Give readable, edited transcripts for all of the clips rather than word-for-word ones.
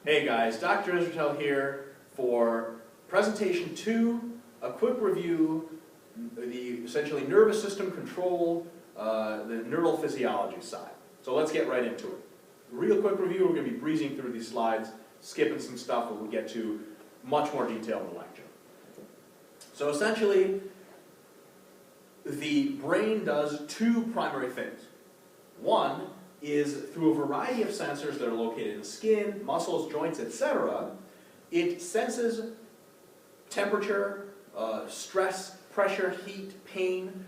Hey guys, Dr. Israel here for presentation 2, a quick review, the essentially nervous system control, the neural physiology side. So let's get right into it. Real quick review, we're going to be breezing through these slides, skipping some stuff, but we'll get to much more detail in the lecture. So essentially, the brain does two primary things. One is through a variety of sensors that are located in the skin, muscles, joints, etc. It senses temperature, stress, pressure, heat, pain.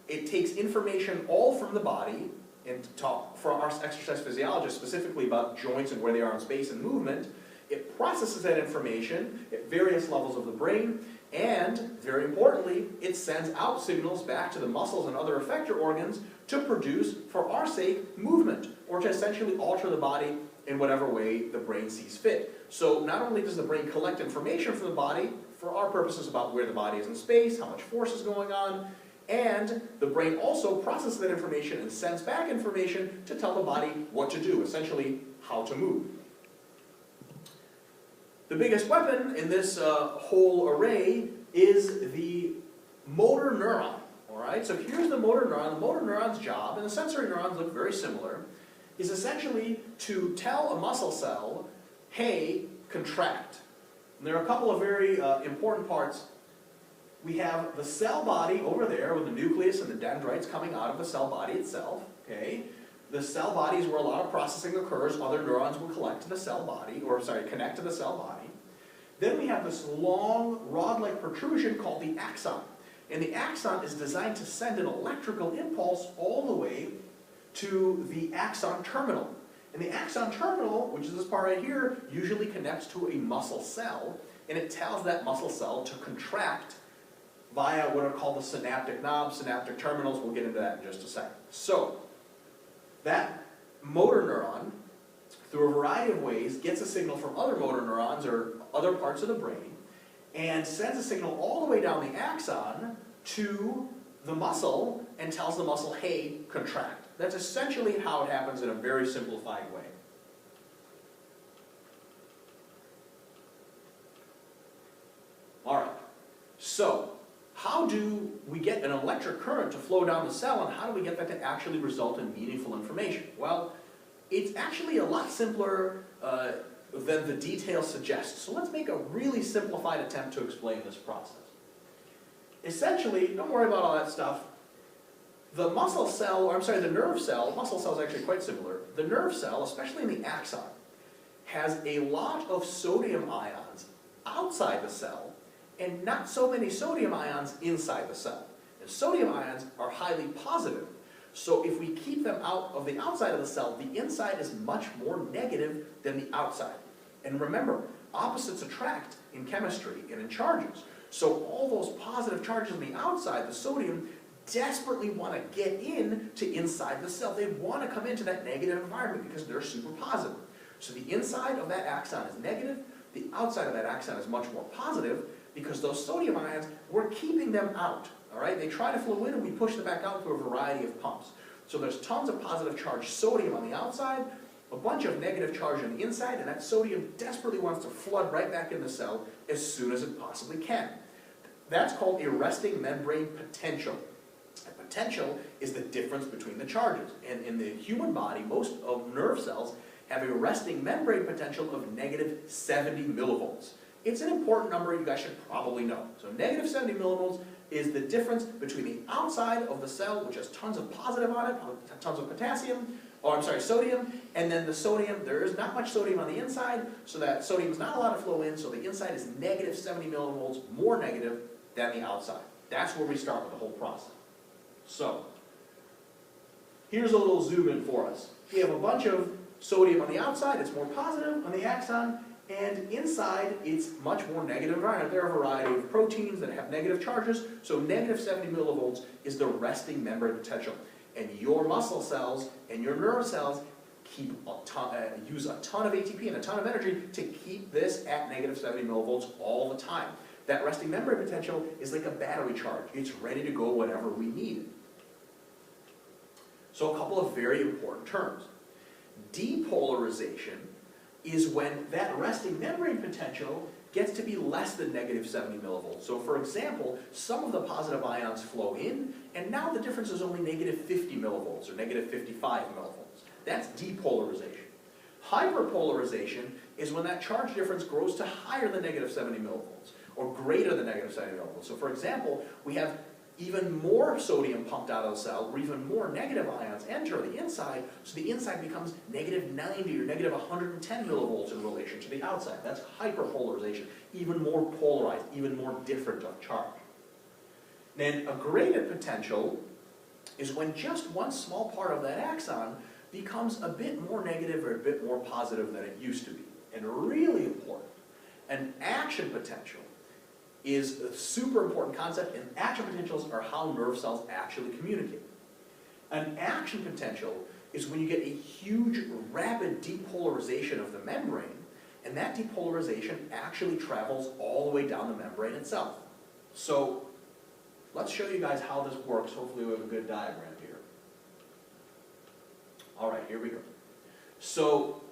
It takes information all from the body, and to talk for our exercise physiologists specifically about joints and where they are in space and movement. It processes that information at various levels of the brain, and very importantly, it sends out signals back to the muscles and other effector organs to produce, for our sake, movement, or to essentially alter the body in whatever way the brain sees fit. So not only does the brain collect information from the body, for our purposes about where the body is in space, how much force is going on, and the brain also processes that information and sends back information to tell the body what to do, essentially how to move. The biggest weapon in this whole array is the motor neuron. Alright, so here's the motor neuron. The motor neuron's job, and the sensory neurons look very similar, is essentially to tell a muscle cell, hey, contract. And there are a couple of very important parts. We have the cell body over there with the nucleus and the dendrites coming out of the cell body itself. Okay, the cell body is where a lot of processing occurs. Other neurons will connect to the cell body. Then we have this long rod-like protrusion called the axon. And the axon is designed to send an electrical impulse all the way to the axon terminal. And the axon terminal, which is this part right here, usually connects to a muscle cell, and it tells that muscle cell to contract via what are called the synaptic knobs, synaptic terminals. We'll get into that in just a second. So, that motor neuron, through a variety of ways, gets a signal from other motor neurons or other parts of the brain, and sends a signal all the way down the axon to the muscle and tells the muscle, hey, contract. That's essentially how it happens in a very simplified way. Alright, so how do we get an electric current to flow down the cell, and how do we get that to actually result in meaningful information? Well, it's actually a lot simpler than the details suggest. So let's make a really simplified attempt to explain this process. Essentially, don't worry about all that stuff. The muscle cell, or I'm sorry, the nerve cell, muscle cell is actually quite similar. The nerve cell, especially in the axon, has a lot of sodium ions outside the cell and not so many sodium ions inside the cell. And sodium ions are highly positive. So if we keep them out of the outside of the cell, the inside is much more negative than the outside. And remember, opposites attract in chemistry and in charges. So all those positive charges on the outside, the sodium, desperately want to get in to inside the cell. They want to come into that negative environment because they're super positive. So the inside of that axon is negative, the outside of that axon is much more positive because those sodium ions, we're keeping them out. All right? They try to flow in and we push them back out through a variety of pumps. So there's tons of positive charged sodium on the outside, a bunch of negative charge on the inside, and that sodium desperately wants to flood right back in the cell as soon as it possibly can. That's called a resting membrane potential. A potential is the difference between the charges. And in the human body, most of nerve cells have a resting membrane potential of negative 70 millivolts. It's an important number you guys should probably know. So negative 70 millivolts is the difference between the outside of the cell, which has tons of positive on it, tons of sodium, and then the sodium, there is not much sodium on the inside, so that sodium is not allowed to flow in, so the inside is negative 70 millivolts, more negative than the outside. That's where we start with the whole process. So, here's a little zoom in for us. We have a bunch of sodium on the outside, it's more positive on the axon, and inside, it's much more negative environment. There are a variety of proteins that have negative charges, so negative 70 millivolts is the resting membrane potential. And your muscle cells and your nerve cells use a ton of ATP and a ton of energy to keep this at negative 70 millivolts all the time. That resting membrane potential is like a battery charge. It's ready to go whenever we need it. So a couple of very important terms. Depolarization is when that resting membrane potential gets to be less than negative 70 millivolts. So for example, some of the positive ions flow in, and now the difference is only negative 50 millivolts or negative 55 millivolts. That's depolarization. Hyperpolarization is when that charge difference grows to higher than negative 70 millivolts, or greater than negative 70 millivolts. So for example, we have even more sodium pumped out of the cell, or even more negative ions enter the inside, so the inside becomes negative 90 or negative 110 millivolts in relation to the outside. That's hyperpolarization, even more polarized, even more different of charge. Then a graded potential is when just one small part of that axon becomes a bit more negative or a bit more positive than it used to be. And really important, an action potential is a super important concept, and action potentials are how nerve cells actually communicate. An action potential is when you get a huge, rapid depolarization of the membrane, and that depolarization actually travels all the way down the membrane itself. So, let's show you guys how this works. Hopefully we have a good diagram here. All right, here we go. So,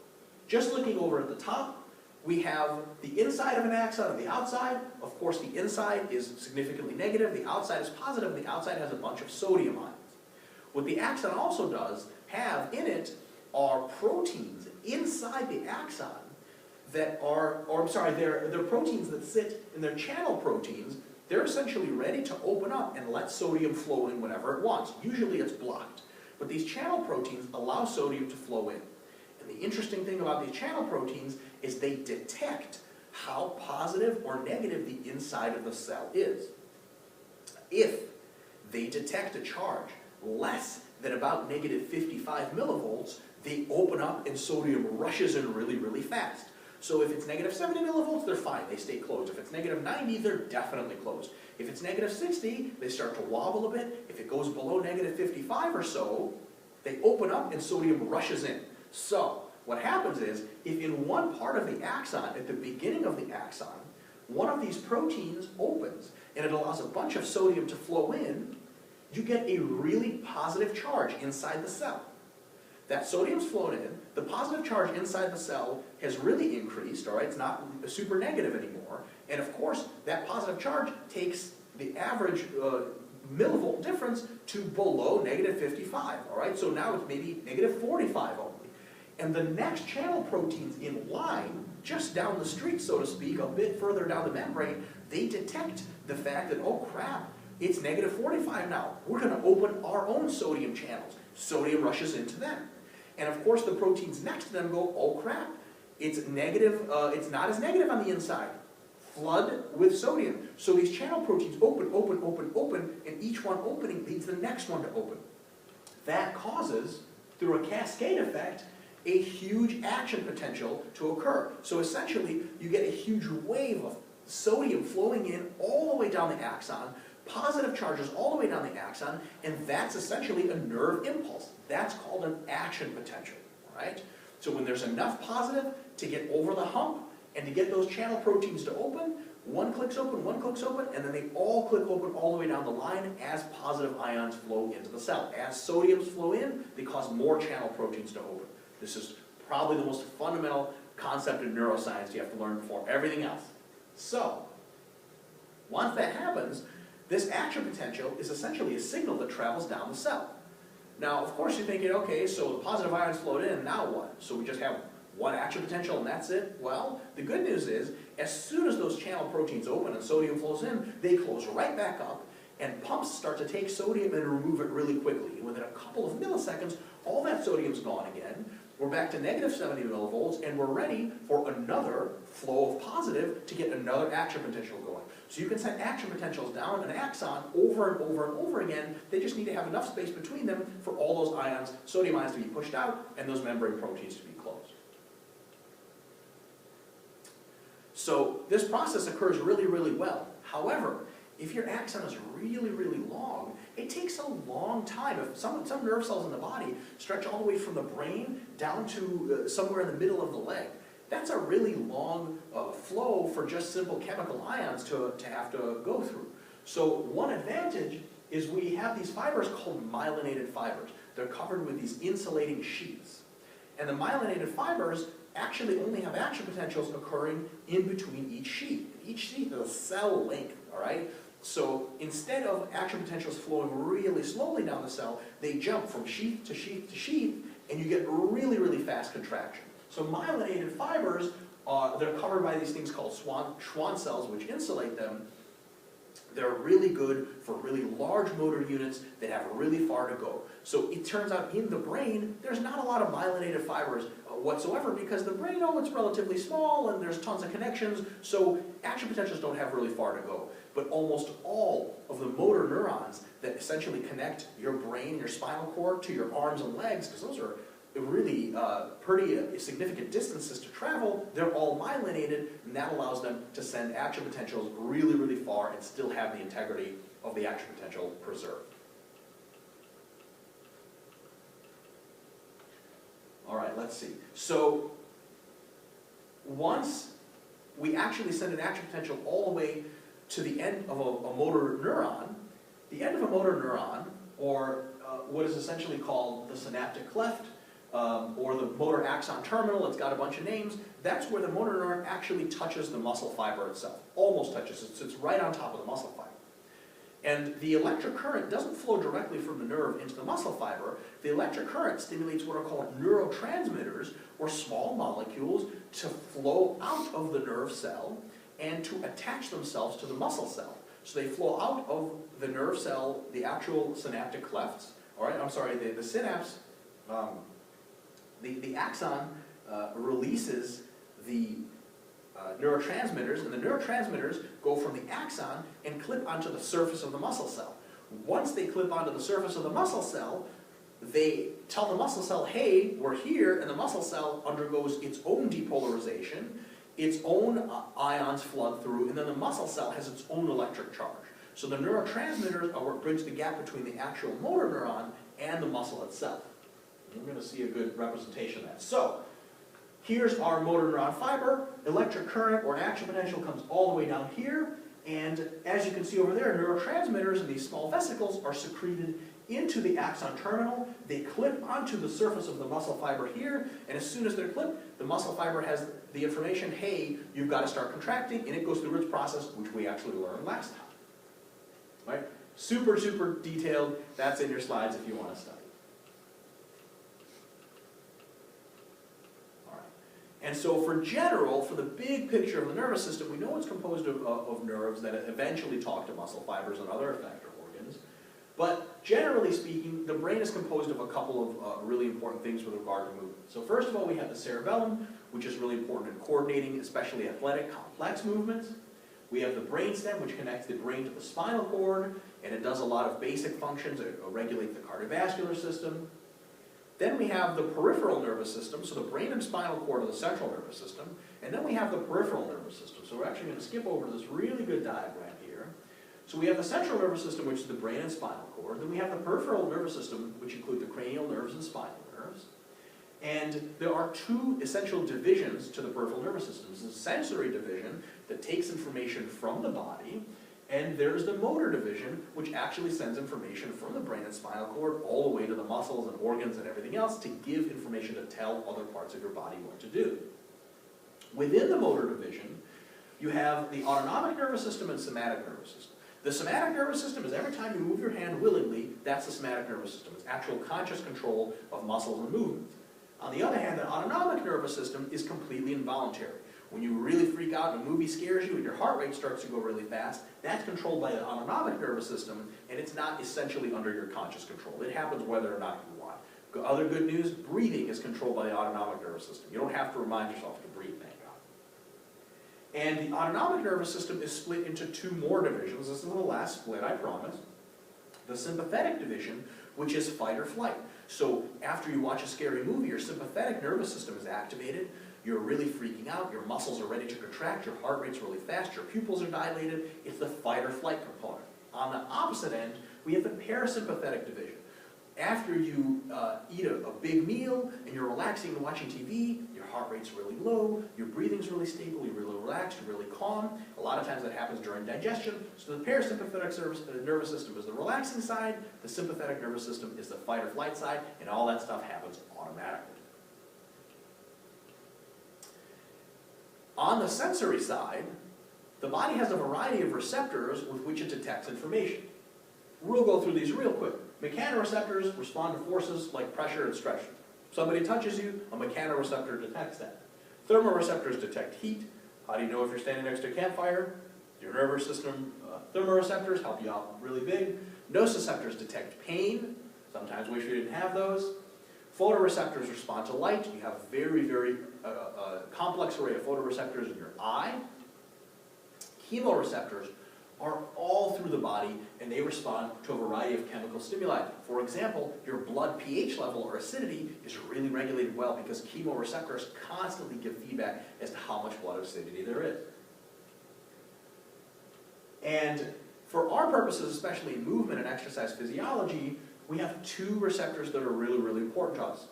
just looking over at the top, we have the inside of an axon and the outside. Of course, the inside is significantly negative, the outside is positive, and the outside has a bunch of sodium ions. What the axon also does have in it are proteins inside the axon that are, they're proteins that sit in their channel proteins. They're essentially ready to open up and let sodium flow in whenever it wants. Usually it's blocked. But these channel proteins allow sodium to flow in. And the interesting thing about these channel proteins is they detect how positive or negative the inside of the cell is. If they detect a charge less than about negative 55 millivolts, they open up and sodium rushes in really, really fast. So if it's negative 70 millivolts, they're fine, they stay closed. If it's negative 90, they're definitely closed. If it's negative 60, they start to wobble a bit. If it goes below negative 55 or so, they open up and sodium rushes in. So, what happens is, if in one part of the axon, at the beginning of the axon, one of these proteins opens and it allows a bunch of sodium to flow in, you get a really positive charge inside the cell. That sodium's flowed in, the positive charge inside the cell has really increased, all right? It's not super negative anymore, and of course, that positive charge takes the average millivolt difference to below negative 55, all right? So now it's maybe negative 45 only. And the next channel proteins in line, just down the street, so to speak, a bit further down the membrane, they detect the fact that, oh crap, it's negative 45 now. We're going to open our own sodium channels. Sodium rushes into them. And of course, the proteins next to them go, oh crap, it's negative, it's not as negative on the inside. Flood with sodium. So these channel proteins open, open, open, open, and each one opening leads the next one to open. That causes, through a cascade effect, a huge action potential to occur. So essentially, you get a huge wave of sodium flowing in all the way down the axon, positive charges all the way down the axon, and that's essentially a nerve impulse. That's called an action potential, right? So when there's enough positive to get over the hump and to get those channel proteins to open, one clicks open, and then they all click open all the way down the line as positive ions flow into the cell. As sodiums flow in, they cause more channel proteins to open. This is probably the most fundamental concept in neuroscience you have to learn before everything else. So, once that happens, this action potential is essentially a signal that travels down the cell. Now, of course, you're thinking, okay, so the positive ions flowed in, now what? So we just have one action potential and that's it? Well, the good news is, as soon as those channel proteins open and sodium flows in, they close right back up, and pumps start to take sodium and remove it really quickly. And within a couple of milliseconds, all that sodium's gone again. We're back to negative 70 millivolts, and we're ready for another flow of positive to get another action potential going. So you can send action potentials down an axon over and over and over again. They just need to have enough space between them for all those ions, sodium ions, to be pushed out and those membrane proteins to be closed. So this process occurs really, really well. However, if your axon is really, really long, it takes a long time. If some nerve cells in the body stretch all the way from the brain down to somewhere in the middle of the leg, that's a really long flow for just simple chemical ions to have to go through. So one advantage is we have these fibers called myelinated fibers. They're covered with these insulating sheaths. And the myelinated fibers actually only have action potentials occurring in between each sheath. Each sheath is a cell length, all right? So instead of action potentials flowing really slowly down the cell, they jump from sheath to sheath to sheath, and you get really, really fast contraction. So myelinated fibers, they're covered by these things called Schwann cells, which insulate them. They're really good for really large motor units that have really far to go. So it turns out in the brain, there's not a lot of myelinated fibers whatsoever, because the brain, it's relatively small and there's tons of connections, so action potentials don't have really far to go. But almost all of the motor neurons that essentially connect your brain, your spinal cord, to your arms and legs, because those are really pretty significant distances to travel, they're all myelinated, and that allows them to send action potentials really, really far and still have the integrity of the action potential preserved. All right, let's see. So once we actually send an action potential all the way to the end of a motor neuron, the end of a motor neuron, or what is essentially called the synaptic cleft, or the motor axon terminal, it's got a bunch of names, that's where the motor neuron actually touches the muscle fiber itself. Almost touches it, so it's right on top of the muscle fiber. And the electric current doesn't flow directly from the nerve into the muscle fiber. The electric current stimulates what are called neurotransmitters, or small molecules, to flow out of the nerve cell and to attach themselves to the muscle cell. So they flow out of the nerve cell, the actual synaptic clefts, all right, I'm sorry, the synapse, the axon releases the neurotransmitters, and the neurotransmitters go from the axon and clip onto the surface of the muscle cell. Once they clip onto the surface of the muscle cell, they tell the muscle cell, hey, we're here, and the muscle cell undergoes its own depolarization, its own ions flood through, and then the muscle cell has its own electric charge. So the neurotransmitters are what bridge the gap between the actual motor neuron and the muscle itself. We're going to see a good representation of that. So, here's our motor neuron fiber. Electric current or an action potential comes all the way down here, and as you can see over there, neurotransmitters in these small vesicles are secreted into the axon terminal. They clip onto the surface of the muscle fiber here, and as soon as they're clipped, the muscle fiber has the information, hey, you've got to start contracting, and it goes through its process, which we actually learned last time. Right? Super, super detailed. That's in your slides if you want to study. And so for the big picture of the nervous system, we know it's composed of nerves that eventually talk to muscle fibers and other effector organs. But generally speaking, the brain is composed of a couple of really important things with regard to movement. So first of all, we have the cerebellum, which is really important in coordinating, especially athletic, complex movements. We have the brainstem, which connects the brain to the spinal cord, and it does a lot of basic functions. It regulates the cardiovascular system. Then we have the peripheral nervous system, so the brain and spinal cord are the central nervous system, and then we have the peripheral nervous system. So we're actually going to skip over to this really good diagram here. So we have the central nervous system, which is the brain and spinal cord. Then we have the peripheral nervous system, which include the cranial nerves and spinal nerves. And there are two essential divisions to the peripheral nervous system. There's a sensory division that takes information from the body, and there's the motor division, which actually sends information from the brain and spinal cord all the way to the muscles and organs and everything else to give information to tell other parts of your body what to do. Within the motor division, you have the autonomic nervous system and somatic nervous system. The somatic nervous system is every time you move your hand willingly, that's the somatic nervous system. It's actual conscious control of muscles and movements. On the other hand, the autonomic nervous system is completely involuntary. When you really freak out and a movie scares you and your heart rate starts to go really fast, that's controlled by the autonomic nervous system, and it's not essentially under your conscious control. It happens whether or not you want. Other good news, breathing is controlled by the autonomic nervous system. You don't have to remind yourself to breathe, thank God. And the autonomic nervous system is split into two more divisions. This is the last split, I promise. The sympathetic division, which is fight or flight. So after you watch a scary movie, your sympathetic nervous system is activated. You're really freaking out, your muscles are ready to contract, your heart rate's really fast, your pupils are dilated. It's the fight or flight component. On the opposite end, we have the parasympathetic division. After you eat a big meal and you're relaxing and watching TV, your heart rate's really low, your breathing's really stable, you're really relaxed, you're really calm. A lot of times that happens during digestion. So the parasympathetic nervous system is the relaxing side, the sympathetic nervous system is the fight or flight side, and all that stuff happens automatically. On the sensory side, the body has a variety of receptors with which it detects information. We'll go through these real quick. Mechanoreceptors respond to forces like pressure and stretch. Somebody touches you, a mechanoreceptor detects that. Thermoreceptors detect heat. How do you know if you're standing next to a campfire? Your nervous system thermoreceptors help you out really big. Nociceptors detect pain. Sometimes wish we didn't have those. Photoreceptors respond to light. You have a very, very complex array of photoreceptors in your eye. Chemoreceptors are all through the body, and they respond to a variety of chemical stimuli. For example, your blood pH level or acidity is really regulated well because chemoreceptors constantly give feedback as to how much blood acidity there is. And for our purposes, especially in movement and exercise physiology, we have two receptors that are really, really important to us.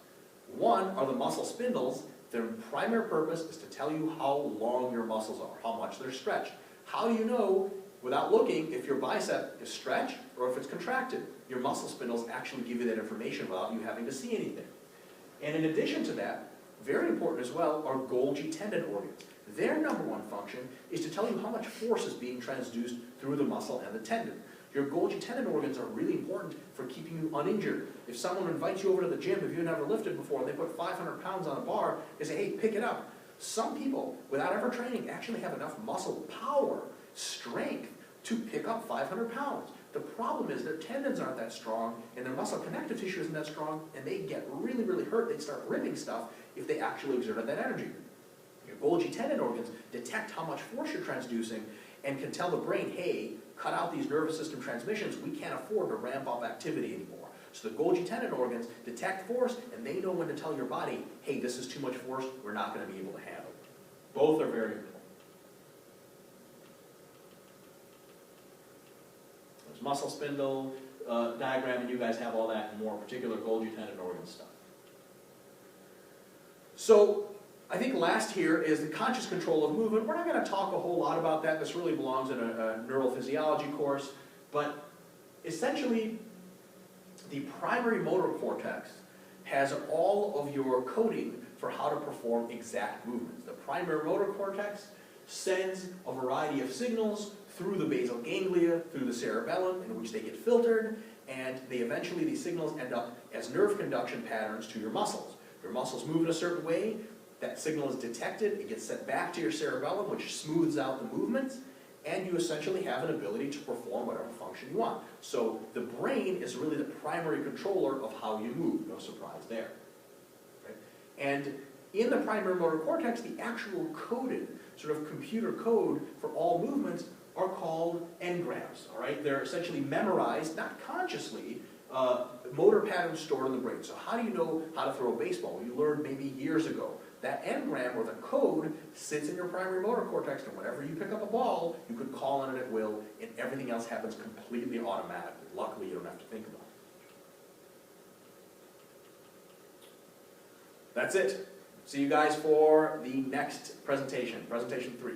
One are the muscle spindles. Their primary purpose is to tell you how long your muscles are, how much they're stretched. How do you know, without looking, if your bicep is stretched or if it's contracted? Your muscle spindles actually give you that information without you having to see anything. And in addition to that, very important as well, are Golgi tendon organs. Their number one function is to tell you how much force is being transduced through the muscle and the tendon. Your Golgi tendon organs are really important for keeping you uninjured. If someone invites you over to the gym, if you've never lifted before, and they put 500 pounds on a bar, they say, hey, pick it up. Some people, without ever training, actually have enough muscle power, strength, to pick up 500 pounds. The problem is their tendons aren't that strong, and their muscle connective tissue isn't that strong, and they get really, really hurt. They start ripping stuff if they actually exerted that energy. Your Golgi tendon organs detect how much force you're transducing and can tell the brain, hey, cut out these nervous system transmissions. We can't afford to ramp up activity anymore. So the Golgi tendon organs detect force, and they know when to tell your body, hey, this is too much force, we're not going to be able to handle it. Both are very important. There's muscle spindle diagram, and you guys have all that and more particular Golgi tendon organ stuff. So I think last here is the conscious control of movement. We're not going to talk a whole lot about that. This really belongs in a neural physiology course. But essentially, the primary motor cortex has all of your coding for how to perform exact movements. The primary motor cortex sends a variety of signals through the basal ganglia, through the cerebellum, in which they get filtered, and these signals end up as nerve conduction patterns to your muscles. Your muscles move in a certain way, that signal is detected, it gets sent back to your cerebellum, which smooths out the movements, and you essentially have an ability to perform whatever function you want. So the brain is really the primary controller of how you move, no surprise there. Right? And in the primary motor cortex, the actual coded, sort of computer code for all movements are called engrams, all right? They're essentially memorized, not consciously, motor patterns stored in the brain. So how do you know how to throw a baseball? You learned maybe years ago. That engram, or the code, sits in your primary motor cortex, and whenever you pick up a ball, you could call on it at will, and everything else happens completely automatically. Luckily, you don't have to think about it. That's it. See you guys for the next presentation, presentation 3.